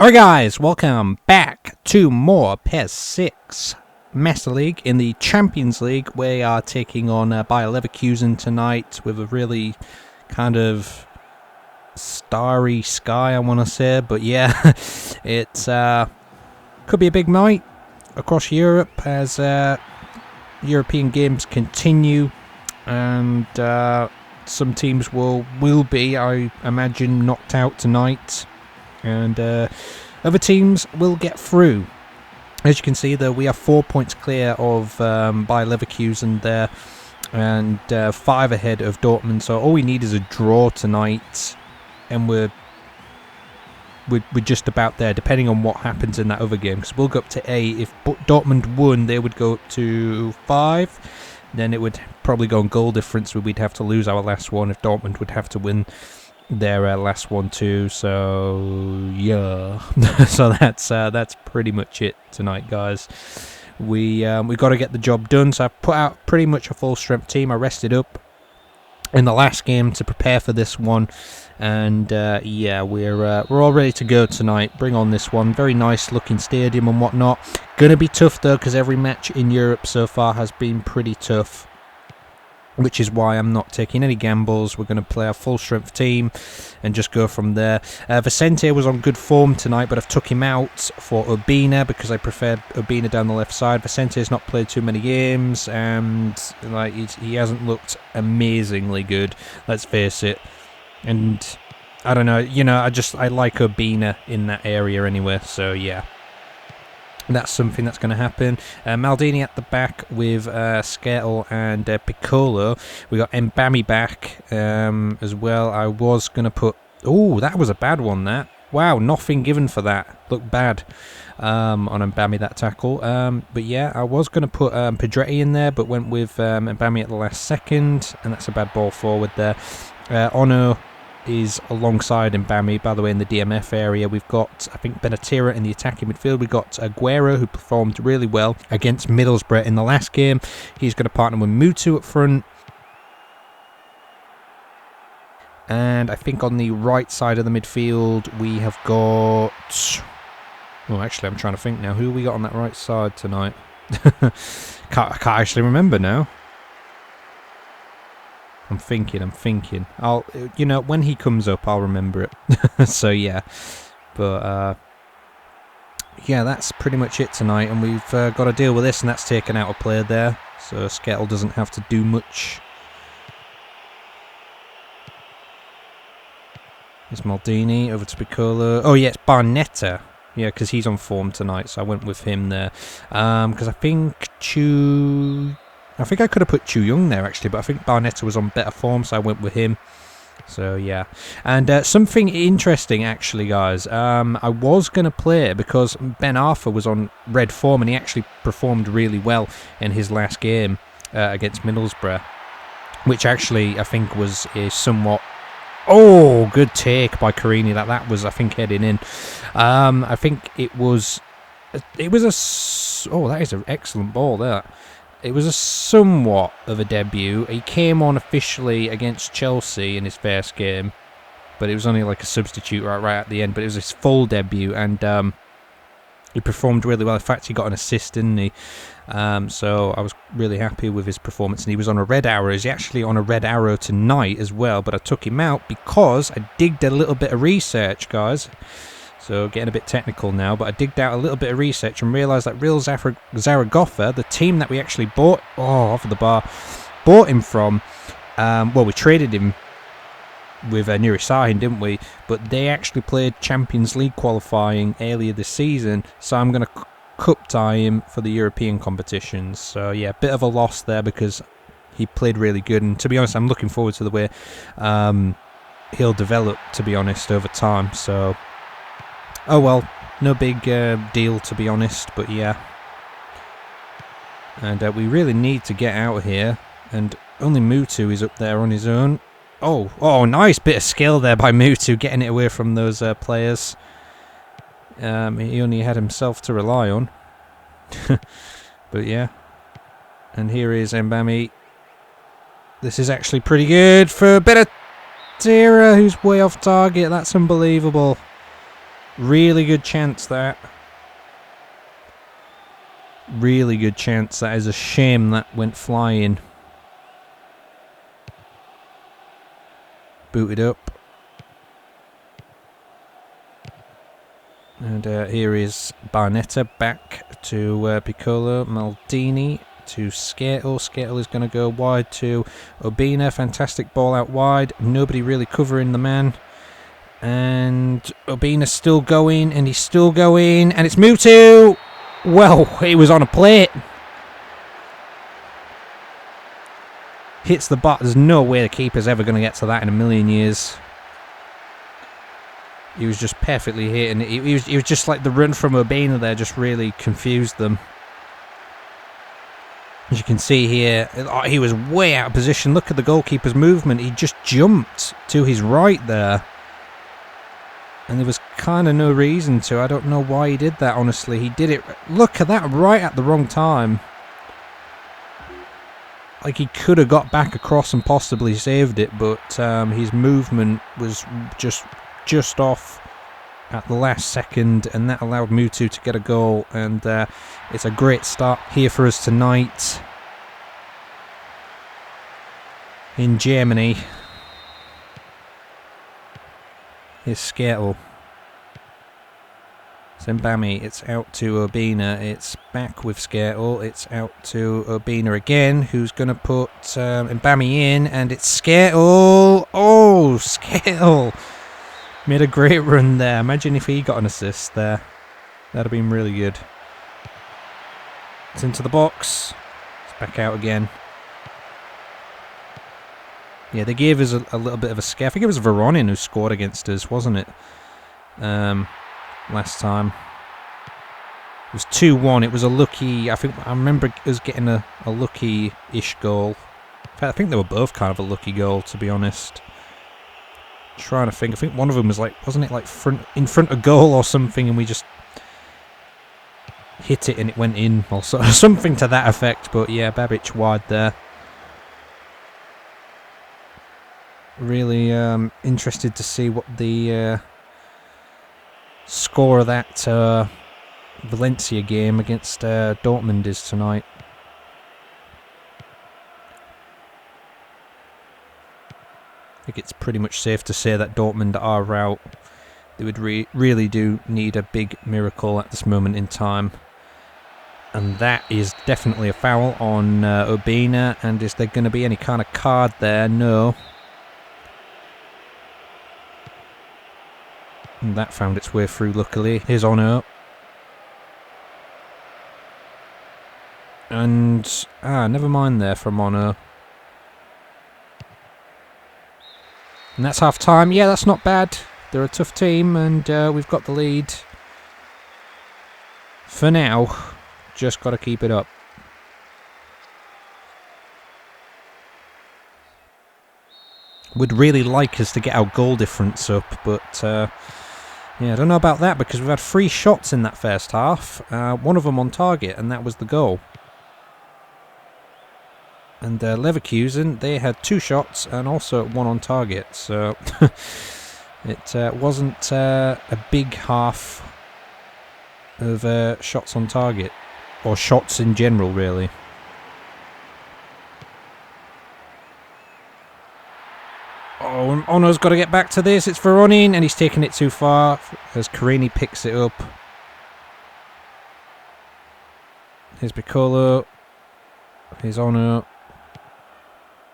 Alright guys, welcome back to more PES 6 Master League. In the Champions League, we are taking on Bayer Leverkusen tonight with a really kind of starry sky, I want to say. But yeah, it's could be a big night across Europe as European games continue. And some teams will be, I imagine, knocked out tonight. And other teams will get through. As you can see, though, we are 4 points clear of Bayer Leverkusen there, and 5 ahead of Dortmund. So all we need is a draw tonight, and we're just about there, depending on what happens in that other game. Because we'll go up to 8. If Dortmund won, they would go up to 5. Then it would probably go on goal difference. We'd have to lose our last one. If Dortmund would have to win their last one too, so yeah. So that's pretty much it tonight, guys. We got to get the job done. So I put out pretty much a full strength team. I rested up in the last game to prepare for this one, and yeah, we're all ready to go tonight. Bring on this one. Very nice looking stadium and whatnot. Gonna be tough though, because every match in Europe so far has been pretty tough, which is why I'm not taking any gambles. We're going to play a full strength team and just go from there. Vicente was on good form tonight, but I've took him out for Urbina because I preferred Urbina down the left side. Vicente has not played too many games, and like he hasn't looked amazingly good, let's face it. And I don't know, I like Urbina in that area anyway, so yeah. That's something that's going to happen. Maldini at the back with Skertel and Piccolo. We got Mbami back as well. I was going to put... Oh, that was a bad one, that. Wow, nothing given for that. Looked bad on Mbami, that tackle. But yeah, I was going to put Pedretti in there, but went with Mbami at the last second. And that's a bad ball forward there. Ono is alongside Mbami, by the way, in the DMF area. We've got, I think, Benatira in the attacking midfield. We've got Aguero, who performed really well against Middlesbrough in the last game. He's going to partner with Mutu up front. And I think on the right side of the midfield, we have got... Oh, actually, I'm trying to think now. Who we got on that right side tonight? I can't actually remember now. I'm thinking. I'll, when he comes up, I'll remember it. So yeah, but yeah, that's pretty much it tonight, and we've got to deal with this, and that's taken out a player there, so Skertel doesn't have to do much. It's Maldini over to Piccolo. Oh yeah, it's Barnetta. Yeah, because he's on form tonight, so I went with him there. Because I think I could have put Chu Young there, actually, but I think Barnetta was on better form, so I went with him. So, yeah. And something interesting, actually, guys. I was going to play it because Ben Arthur was on red form, and he actually performed really well in his last game against Middlesbrough, which actually, I think, was a somewhat... Oh, good take by Carini. That was, I think, heading in. I think it was... Oh, that is an excellent ball, there. It was a somewhat of a debut. He came on officially against Chelsea in his first game, but it was only like a substitute right at the end. But it was his full debut, and he performed really well. In fact, he got an assist, didn't he? So I was really happy with his performance, and he was on a red arrow. He's actually on a red arrow tonight as well, but I took him out because I digged a little bit of research, guys. So getting a bit technical now, but I digged out a little bit of research and realised that Real Zaragoza, the team that we actually bought, off of the bar, bought him from, well, we traded him with Nuri Sahin, didn't we? But they actually played Champions League qualifying earlier this season, so I'm going to cup tie him for the European competitions. So yeah, bit of a loss there because he played really good, and to be honest, I'm looking forward to the way he'll develop, to be honest, over time. So... Oh well, no big deal, to be honest, but yeah. And we really need to get out of here, and only Mutu is up there on his own. Oh, nice bit of skill there by Mutu, getting it away from those players. He only had himself to rely on. But yeah. And here is Mbami. This is actually pretty good for Benatira, who's way off target. That's unbelievable. Really good chance, that. Really good chance. That is a shame that went flying. Booted up. And here is Barnetta back to Piccolo. Maldini to Skertel. Skertel is going to go wide to Obina. Fantastic ball out wide. Nobody really covering the man. And Obina's still going, and he's still going, and it's Mutu! Well, he was on a plate. Hits the bar. There's no way the keeper's ever going to get to that in a million years. He was just perfectly hit, and he was just like the run from Obina there just really confused them. As you can see here, he was way out of position. Look at the goalkeeper's movement. He just jumped to his right there. And there was kind of no reason to. I don't know why he did that, honestly. He did it, look at that, right at the wrong time. Like, he could have got back across and possibly saved it, but his movement was just off at the last second, and that allowed Mutu to get a goal. And it's a great start here for us tonight in Germany. Here's Skertel. Zembami, it's out to Obina. It's back with Skertel. It's out to Obina again, who's going to put Mbami in, and it's Skertel. Oh, Skertel made a great run there. Imagine if he got an assist there. That'd have been really good. It's into the box. It's back out again. Yeah, they gave us a little bit of a scare. I think it was Veronin who scored against us, wasn't it? Last time. It was 2-1. It was a lucky... I remember us getting a lucky-ish goal. In fact, I think they were both kind of a lucky goal, to be honest. Trying to think. I think one of them was like... Wasn't it like in front of goal or something, and we just hit it and it went in, or something to that effect. But yeah, Babic wide there. Really interested to see what the score of that Valencia game against Dortmund is tonight. I think it's pretty much safe to say that Dortmund are out. They would really do need a big miracle at this moment in time. And that is definitely a foul on Obina. And is there going to be any kind of card there? No. And that found its way through, luckily. Here's Ono. And, never mind there from Ono. And that's half time. Yeah, that's not bad. They're a tough team, and we've got the lead. For now, just got to keep it up. Would really like us to get our goal difference up, but... yeah, I don't know about that, because we've had 3 shots in that first half. One of them on target, and that was the goal. And Leverkusen, they had 2 shots and also 1 on target. So it wasn't a big half of shots on target. Or shots in general, really. Oh, and Ono's got to get back to this. It's Veronin, and he's taking it too far as Carini picks it up. Here's Piccolo. Here's Ono.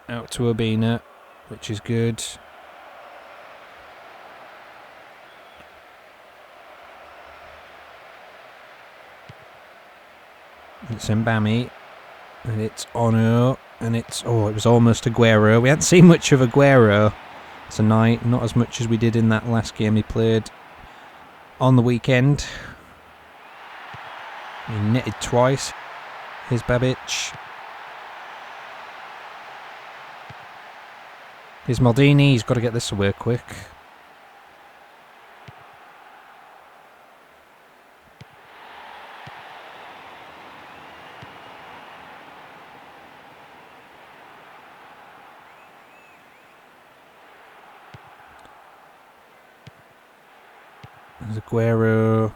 Out to Obina, which is good. It's Mbami. And it's Ono. And it's... Oh, it was almost Aguero. We hadn't seen much of Aguero tonight. Not as much as we did in that last game he played on the weekend. He netted twice. Here's Babic. Here's Maldini. He's got to get this away quick. There's Aguero.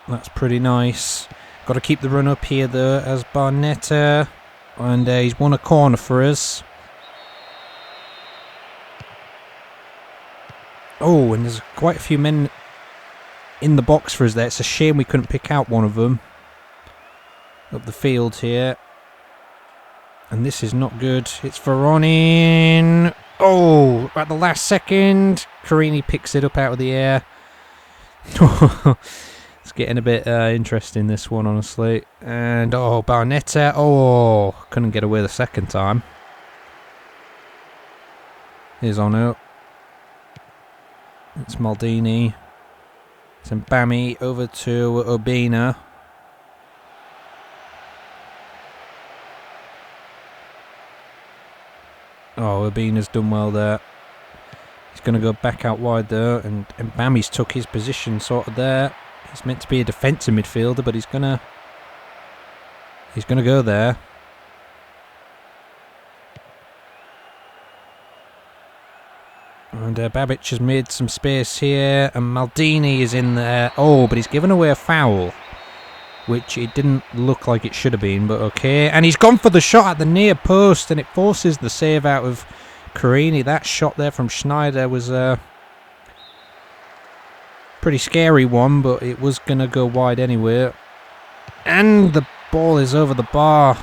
That's pretty nice. Got to keep the run up here though as Barnetta. And he's won a corner for us. Oh, and there's quite a few men in the box for us there. It's a shame we couldn't pick out one of them. Up the field here. And this is not good. It's Voronin. Oh, at the last second. Carini picks it up out of the air. It's getting a bit interesting, this one, honestly. And, oh, Barnetta. Oh, couldn't get away the second time. Here's Ono. It's Maldini. It's Mbami over to Obina. Oh, Obina's done well there. He's going to go back out wide though, and Mbami's took his position sort of there. He's meant to be a defensive midfielder, but he's gonna go there. And Babic has made some space here, and Maldini is in there. Oh, but he's given away a foul, which it didn't look like it should have been, but okay. And he's gone for the shot at the near post, and it forces the save out of Carini. That shot there from Schneider was a pretty scary one, but it was going to go wide anyway. And the ball is over the bar,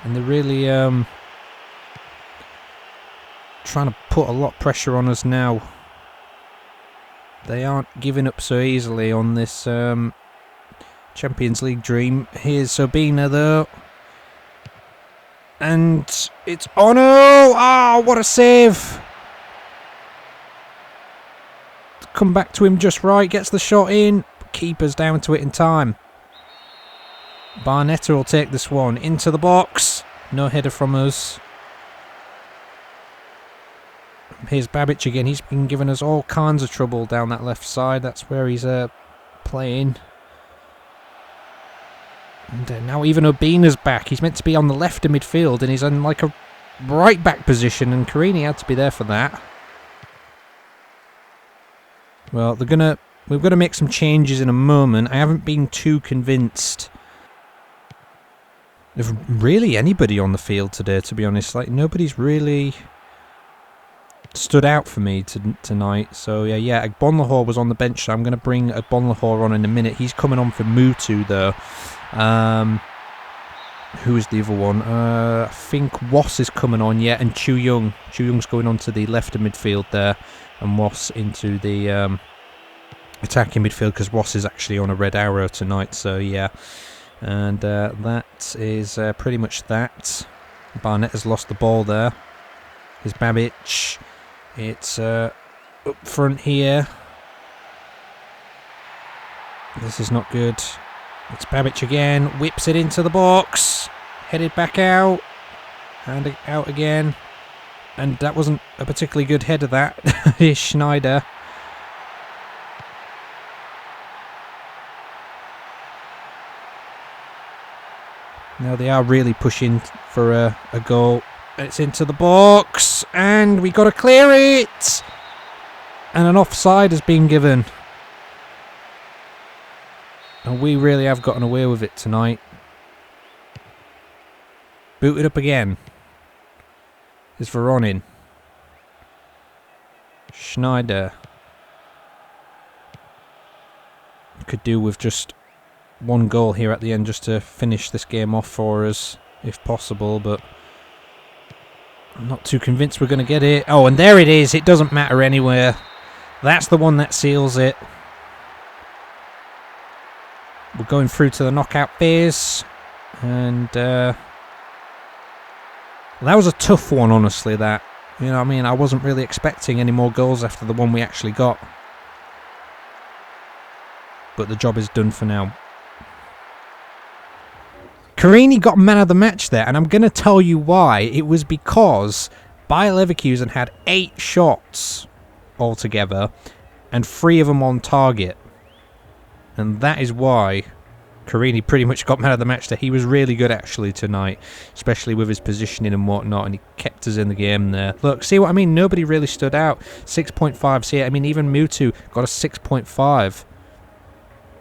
and they're really trying to put a lot of pressure on us now. They aren't giving up so easily on this Champions League dream. Here's Sobina though. And it's Ono! Oh, what a save! Come back to him just right, gets the shot in. Keeper's down to it in time. Barnetta will take this one into the box. No header from us. Here's Babic again. He's been giving us all kinds of trouble down that left side. That's where he's playing. And now even Obina's back. He's meant to be on the left of midfield, and he's in like a right back position, and Carini had to be there for that. Well, we're gonna make some changes in a moment. I haven't been too convinced of really anybody on the field today, to be honest. Like, nobody's really stood out for me tonight. So yeah, Agbonlahor was on the bench, so I'm going to bring Agbonlahor on in a minute. He's coming on for Mutu though. Who is the other one? I think Was is coming on, yeah, and Chu Young. Chu Young's going on to the left of midfield there, and Was into the attacking midfield, because Was is actually on a red arrow tonight. So yeah, and that is pretty much that. Barnett has lost the ball there. Here's Babic. It's up front here. This is not good. It's Babic again. Whips it into the box. Headed back out. And out again. And that wasn't a particularly good header, that. Here's Schneider. Now they are really pushing for a goal. It's into the box, and we got to clear it. And an offside has been given. And we really have gotten away with it tonight. Booted up again. Is Voronin. Schneider. Could do with just one goal here at the end just to finish this game off for us, if possible, but I'm not too convinced we're going to get it. Oh, and there it is. It doesn't matter anywhere. That's the one that seals it. We're going through to the knockout phase. And that was a tough one, honestly, that. You know what I mean? I wasn't really expecting any more goals after the one we actually got. But the job is done for now. Carini got man of the match there, and I'm going to tell you why. It was because Bayer Leverkusen had 8 shots altogether, and 3 of them on target. And that is why Carini pretty much got man of the match there. He was really good actually tonight, especially with his positioning and whatnot, and he kept us in the game there. Look, see what I mean? Nobody really stood out. 6.5. See, I mean, even Mutu got a 6.5.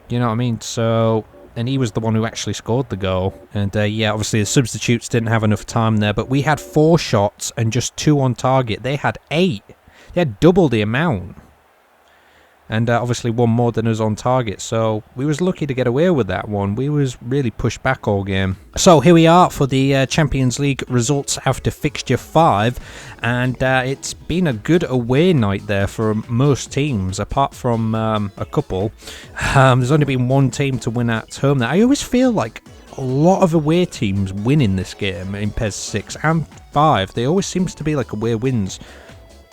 You know what I mean? So, and he was the one who actually scored the goal. And yeah, obviously the substitutes didn't have enough time there, but we had 4 shots and just 2 on target. They had 8. They had double the amount. And obviously 1 more than us on target, so we was lucky to get away with that one. We was really pushed back all game. So here we are for the Champions League results after fixture 5, and it's been a good away night there for most teams, apart from a couple. There's only been 1 team to win at home there. I always feel like a lot of away teams win in this game in PES 6 and 5. They always seems to be like away wins.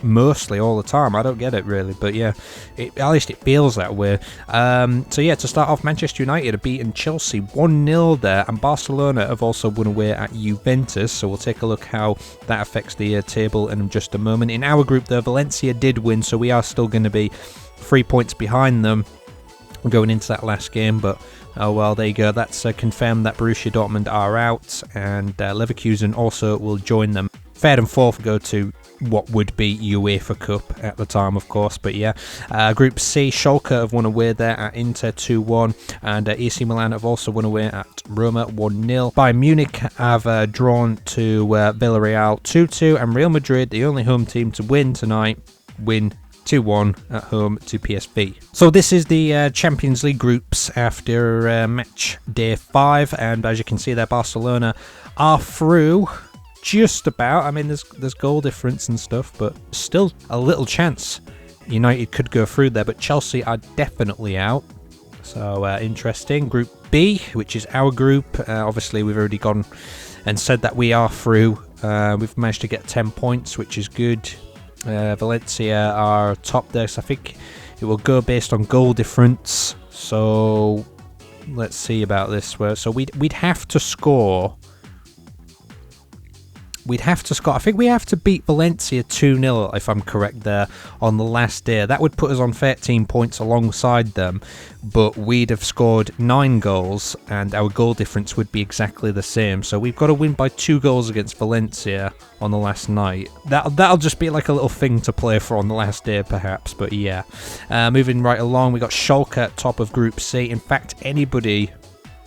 Mostly all the time. I don't get it really, but yeah, at least it feels that way. So yeah, to start off, Manchester United have beaten Chelsea 1-0 there, and Barcelona have also won away at Juventus, so we'll take a look how that affects the table in just a moment. In our group though, Valencia did win, so we are still going to be 3 points behind them going into that last game, but oh well, there you go. That's confirmed that Borussia Dortmund are out, and Leverkusen also will join them. Third and fourth go to what would be UEFA Cup at the time, of course, but yeah. Group C, Schalke have won away there at Inter 2-1, and AC Milan have also won away at Roma 1-0. Bayern Munich have drawn to Villarreal 2-2, and Real Madrid, the only home team to win tonight, win 2-1 at home to PSV. So this is the Champions League groups after match day 5, and as you can see there, Barcelona are through. Just about. I mean, there's goal difference and stuff, but still a little chance United could go through there, but Chelsea are definitely out. So interesting. Group B, which is our group, obviously we've already gone and said that we are through. We've managed to get 10 points, which is good. Valencia are top there, so I think it will go based on goal difference. So let's see about this. So we'd have to score. I think we have to beat Valencia 2-0, if I'm correct there, on the last day. That would put us on 13 points alongside them, but we'd have scored 9 goals, and our goal difference would be exactly the same. So we've got to win by 2 goals against Valencia on the last night. That'll just be like a little thing to play for on the last day, perhaps, but yeah. Moving right along, we got Schalke at top of Group C. In fact, anybody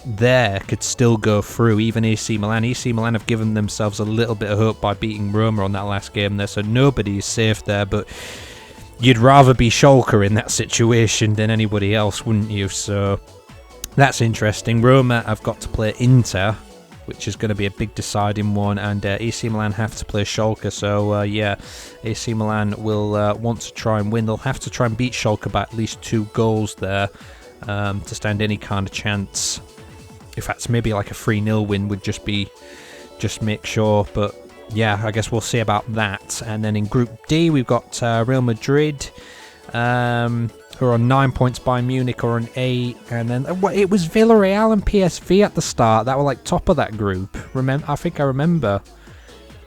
there could still go through, even AC Milan. AC Milan have given themselves a little bit of hope by beating Roma on that last game there, so nobody is safe there, but you'd rather be Schalke in that situation than anybody else, wouldn't you? So that's interesting. Roma have got to play Inter, which is going to be a big deciding one, and AC Milan have to play Schalke, so yeah, AC Milan will want to try and win. They'll have to try and beat Schalke by at least 2 goals there to stand any kind of chance. In fact, maybe like a 3-0 win would just make sure, but yeah, I guess we'll see about that. And then in Group D, we've got Real Madrid, who are on 9 points, Bayern Munich are on 8, and then it was Villarreal and PSV at the start that were like top of that group. I think I remember,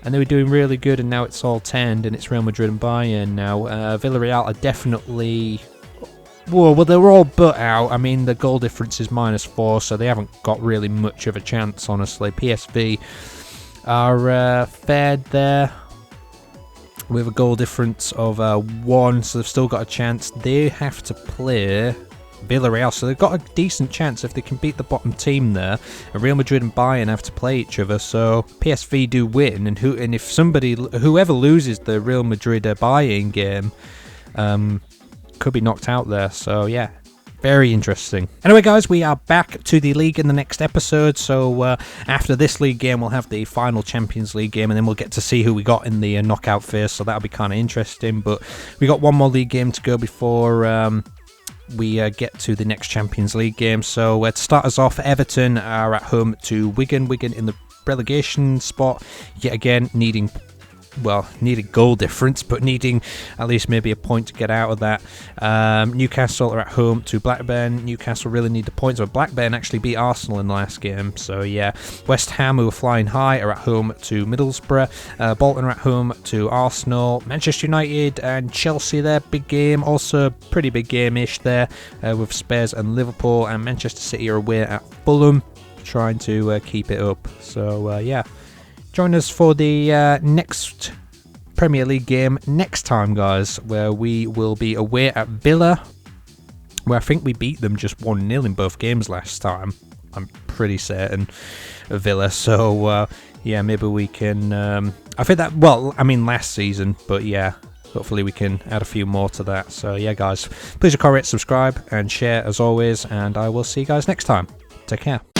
and they were doing really good, and now it's all turned, and it's Real Madrid and Bayern now. Villarreal are definitely. Well, they're all but out. I mean, the goal difference is -4, so they haven't got really much of a chance, honestly. PSV are fared there with a goal difference of 1, so they've still got a chance. They have to play Villarreal, so they've got a decent chance if they can beat the bottom team there. And Real Madrid and Bayern have to play each other, so PSV do win, and if whoever loses the Real Madrid Bayern game, could be knocked out there. So yeah, very interesting. Anyway guys, we are back to the league in the next episode, so after this league game we'll have the final Champions League game, and then we'll get to see who we got in the knockout phase, so that'll be kind of interesting. But we got one more league game to go before we get to the next Champions League game. So to start us off, Everton are at home to Wigan in the relegation spot, yet again needing well, needed goal difference, but needing at least maybe a point to get out of that. Newcastle are at home to Blackburn. Newcastle really need the points, but Blackburn actually beat Arsenal in the last game, so yeah. West Ham, who are flying high, are at home to Middlesbrough. Bolton are at home to Arsenal. Manchester United and Chelsea there, big game, also pretty big game-ish there, with Spurs and Liverpool, and Manchester City are away at Fulham, trying to keep it up. So yeah, join us for the next Premier League game next time, guys, where we will be away at Villa, where I think we beat them just 1-0 in both games last time. I'm pretty certain of Villa. So yeah, maybe we can I think that, well, I mean last season, but yeah, hopefully we can add a few more to that. So yeah, guys, please comment, subscribe and share as always, and I will see you guys next time. Take care.